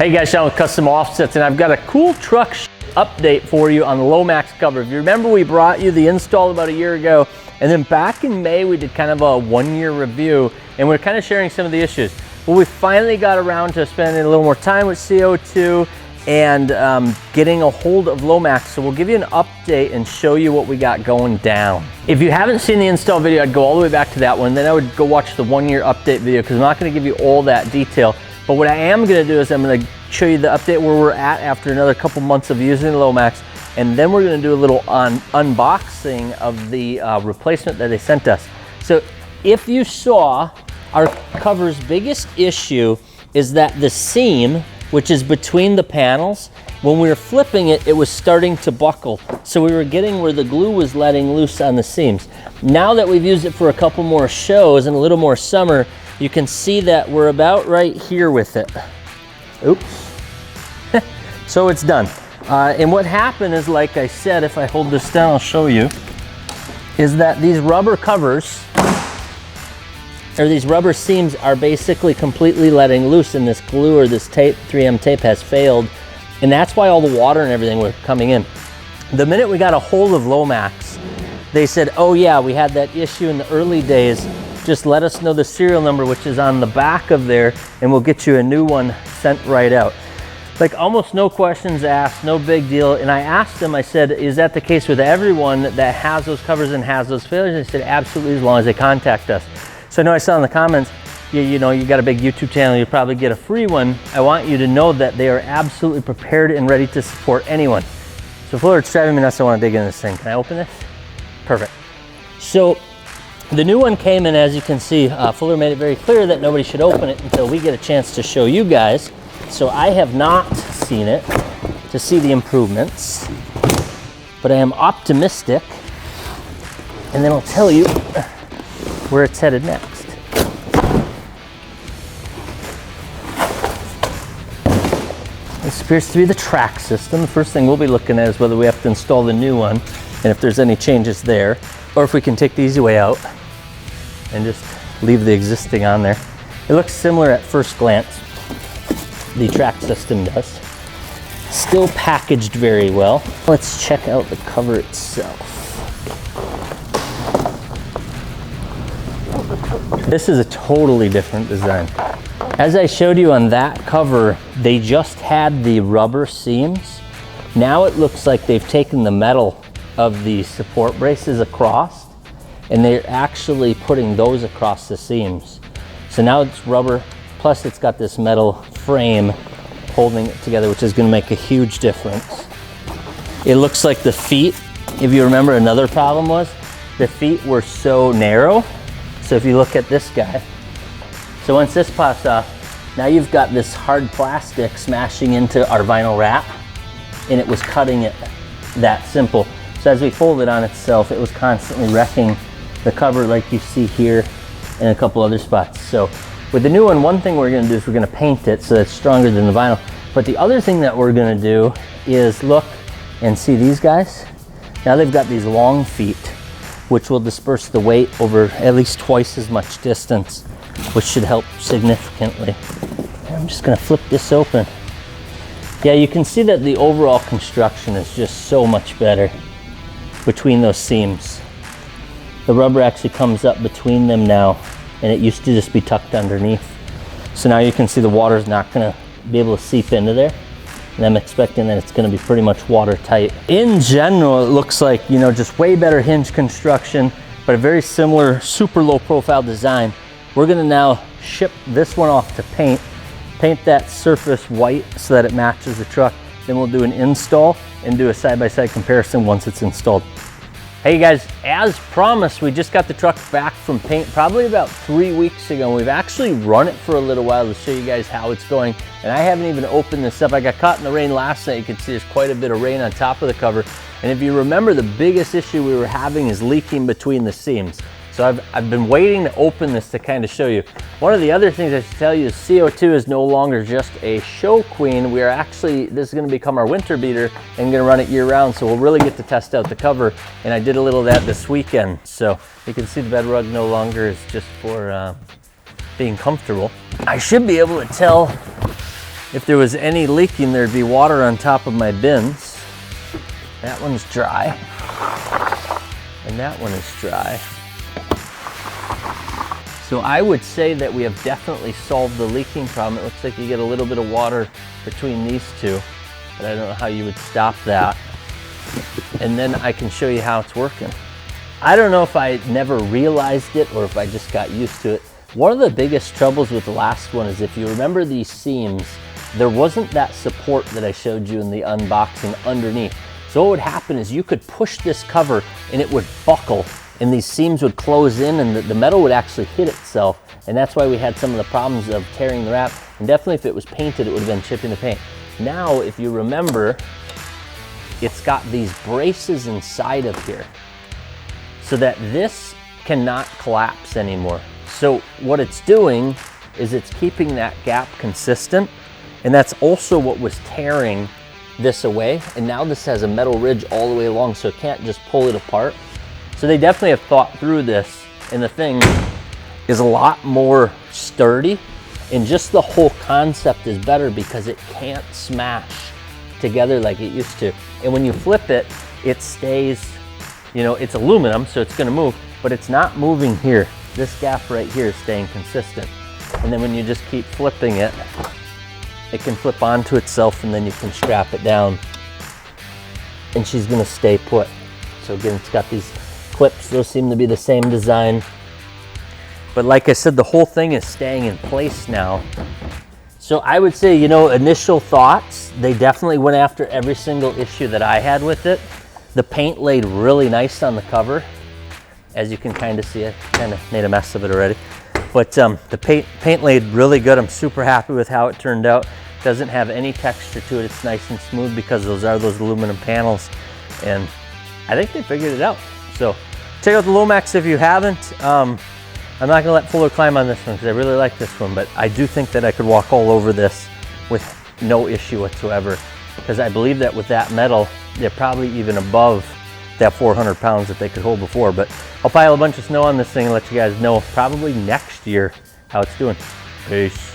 Hey guys, Sean with Custom Offsets, and I've got a cool truck update for you on the LoMax cover. If you remember, we brought you the install about a year ago, and then back in May we did kind of a one-year review, and we're kind of sharing some of the issues. Well, we finally got around to spending a little more time with CO2 and getting a hold of LoMax. So we'll give you an update and show you what we got going down. If you haven't seen the install video, I'd go all the way back to that one. Then I would go watch the one-year update video because I'm not going to give you all that detail. But what I am going to do is I'm going to show you the update where we're at after another couple months of using LoMax, and then we're going to do a little unboxing of the replacement that they sent us. So if you saw, our cover's biggest issue is that the seam, which is between the panels, when we were flipping it, it was starting to buckle. So we were getting where the glue was letting loose on the seams. Now that we've used it for a couple more shows and a little more summer, you can see that we're about right here with it. Oops. So it's done. And what happened is, like I said, if I hold this down, I'll show you, is that these rubber covers, or these rubber seams are basically completely letting loose, and this glue or this tape, 3M tape, has failed. And that's why all the water and everything was coming in. The minute we got a hold of LoMax, they said, oh yeah, we had that issue in the early days. Just let us know the serial number, which is on the back of there, and we'll get you a new one sent right out. Like, almost no questions asked, no big deal. And I asked them, I said, is that the case with everyone that has those covers and has those failures? They said, absolutely, as long as they contact us. So I know I saw in the comments, you know, you got a big YouTube channel, you probably get a free one. I want you to know that they are absolutely prepared and ready to support anyone. So Fuller, it's driving me nuts. I want to dig into this thing. Can I open this? Perfect. So the new one came in, as you can see. Fuller made it very clear that nobody should open it until we get a chance to show you guys. So I have not seen it to see the improvements, but I am optimistic, and then I'll tell you where it's headed next. This appears to be the track system. The first thing we'll be looking at is whether we have to install the new one and if there's any changes there, or if we can take the easy way out and just leave the existing on there. It looks similar at first glance. The track system does. Still packaged very well. Let's check out the cover itself. This is a totally different design. As I showed you on that cover, they just had the rubber seams. Now it looks like they've taken the metal of the support braces across, and they're actually putting those across the seams. So now it's rubber, plus it's got this metal frame holding it together, which is going to make a huge difference. It looks like the feet, if you remember, another problem was the feet were so narrow. So if you look at this guy, so once this pops off, now you've got this hard plastic smashing into our vinyl wrap, and it was cutting it that simple. So as we fold it on itself, it was constantly wrecking the cover, like you see here and a couple other spots. So with the new one thing we're going to do is we're going to paint it so it's stronger than the vinyl. But the other thing that we're going to do is look and see these guys. Now they've got these long feet, which will disperse the weight over at least twice as much distance, which should help significantly. And I'm just going to flip this open. Yeah, you can see that the overall construction is just so much better between those seams. The rubber actually comes up between them now, and it used to just be tucked underneath. So now you can see the water's not gonna be able to seep into there. And I'm expecting that it's gonna be pretty much watertight. In general, it looks like, you know, just way better hinge construction, but a very similar, super low profile design. We're gonna now ship this one off to paint that surface white so that it matches the truck. Then we'll do an install and do a side-by-side comparison once it's installed. Hey guys, as promised, we just got the truck back from paint probably about 3 weeks ago. We've actually run it for a little while to show you guys how it's going. And I haven't even opened this up. I got caught in the rain last night. You can see there's quite a bit of rain on top of the cover. And if you remember, the biggest issue we were having is leaking between the seams. So I've been waiting to open this to kind of show you. One of the other things I should tell you is CO2 is no longer just a show queen. We are actually, this is going to become our winter beater and going to run it year round. So we'll really get to test out the cover. And I did a little of that this weekend. So you can see the bed rug no longer is just for being comfortable. I should be able to tell if there was any leaking, there'd be water on top of my bins. That one's dry. And that one is dry. So I would say that we have definitely solved the leaking problem. It looks like you get a little bit of water between these two, but I don't know how you would stop that. And then I can show you how it's working. I don't know if I never realized it or if I just got used to it. One of the biggest troubles with the last one is if you remember these seams, there wasn't that support that I showed you in the unboxing underneath. So what would happen is you could push this cover and it would buckle and these seams would close in and the metal would actually hit itself. And that's why we had some of the problems of tearing the wrap. And definitely if it was painted, it would have been chipping the paint. Now, if you remember, it's got these braces inside of here so that this cannot collapse anymore. So what it's doing is it's keeping that gap consistent. And that's also what was tearing this away. And now this has a metal ridge all the way along, so it can't just pull it apart. So they definitely have thought through this, and the thing is a lot more sturdy, and just the whole concept is better because it can't smash together like it used to. And when you flip it, it stays, you know, it's aluminum, so it's gonna move, but it's not moving here. This gap right here is staying consistent. And then when you just keep flipping it, it can flip onto itself and then you can strap it down and she's gonna stay put. So again, it's got these clips, those seem to be the same design. But like I said, the whole thing is staying in place now. So I would say, you know, initial thoughts, they definitely went after every single issue that I had with it. The paint laid really nice on the cover. As you can kind of see, I kind of made a mess of it already. But the paint laid really good. I'm super happy with how it turned out. Doesn't have any texture to it. It's nice and smooth because those are those aluminum panels. And I think they figured it out. So check out the LoMax if you haven't. I'm not gonna let Fuller climb on this one because I really like this one, but I do think that I could walk all over this with no issue whatsoever. Because I believe that with that metal, they're probably even above that 400 pounds that they could hold before. But I'll pile a bunch of snow on this thing and let you guys know probably next year how it's doing. Peace.